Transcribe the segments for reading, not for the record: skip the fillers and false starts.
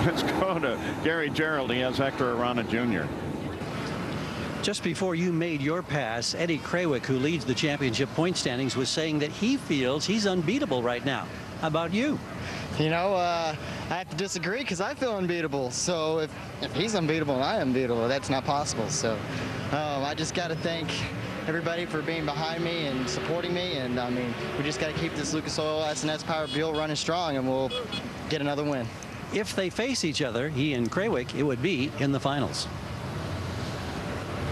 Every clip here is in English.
Let's go to Gary Gerald. He has Hector Arana Jr. Just before you made your pass, Eddie Krawiec, who leads the championship point standings, was saying that he feels he's unbeatable right now. How about you? You know, I have to disagree because I feel unbeatable. So if he's unbeatable and I am unbeatable, that's not possible. So I just got to thank everybody for being behind me and supporting me. And I mean, we just got to keep this Lucas Oil SNS Power Buell running strong, and we'll get another win. If they face each other, he and Krawiec, it would be in the finals.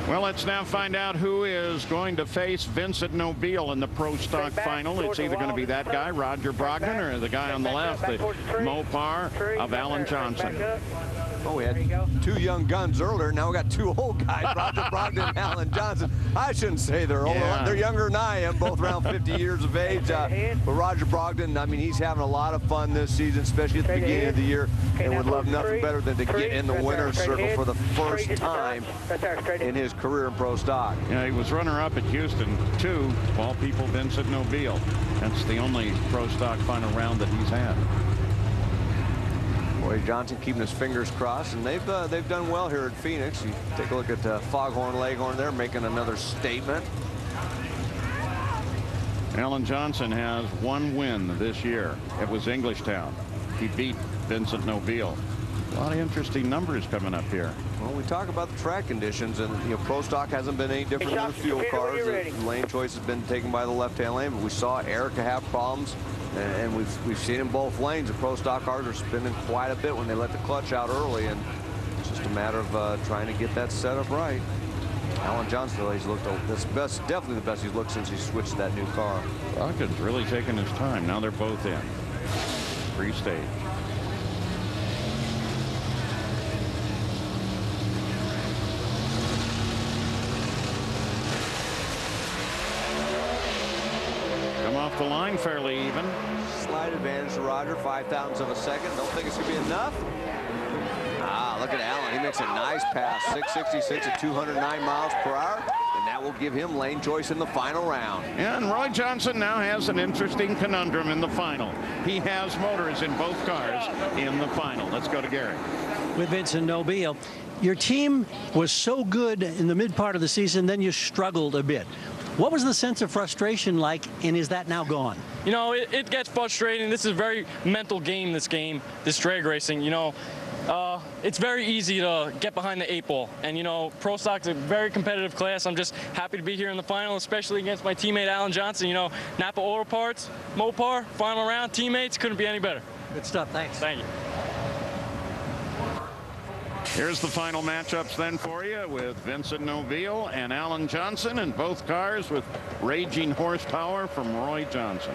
Well, let's now find out who is going to face Vincent Nobile in the Pro Stock final. It's either going to be that guy, Roger Brogdon, or the guy on the left, the Mopar of Alan Johnson. Oh, we had two young guns earlier. Now we got two old guys, Roger Brogdon and Alan Johnson. I shouldn't say they're older. Yeah. They're younger than I am, both around 50 years of age. But Roger Brogdon, I mean, he's having a lot of fun this season, especially at the beginning of the year, and would love nothing better than to get in the winner's circle for the first time in his career in Pro Stock. Yeah, he was runner-up at Houston, too. Of all people, Vincent Nobile. That's the only Pro Stock final round that he's had. Boy, Johnson keeping his fingers crossed, and they've done well here at Phoenix. You take a look at Foghorn Leghorn there, making another statement. Alan Johnson has one win this year. It was Englishtown. He beat Vincent Nobile. A lot of interesting numbers coming up here. Well, we talk about the track conditions, and you know, Pro Stock hasn't been any different than the fuel cars. The lane choice has been taken by the left-hand lane, but we saw Erica have problems, and we've seen in both lanes. The Pro Stock cars are spinning quite a bit when they let the clutch out early, and it's just a matter of trying to get that set up right. Alan Johnson, he's looked that's best, definitely the best he's looked since he switched to that new car. Brogdon's really taking his time. Now they're both in. Free stage. Come off the line fairly even. Slight advantage to Roger, 0.005 of a second. Don't think it's going to be enough. Ah, look at Allen. He makes a nice pass. 666 at 209 miles per hour. And that will give him lane choice in the final round. And Roy Johnson now has an interesting conundrum in the final. He has motors in both cars in the final. Let's go to Gary. With Vincent Nobile, your team was so good in the mid part of the season, then you struggled a bit. What was the sense of frustration like, and is that now gone? You know, it gets frustrating. This is a very mental game, this drag racing. You know, it's very easy to get behind the 8 ball. And, you know, Pro Stock's a very competitive class. I'm just happy to be here in the final, especially against my teammate Alan Johnson. You know, Napa Auto Parts, Mopar, final round, teammates, couldn't be any better. Good stuff. Thanks. Thank you. Here's the final matchups then for you with Vincent Nobile and Alan Johnson, and both cars with raging horsepower from Roy Johnson.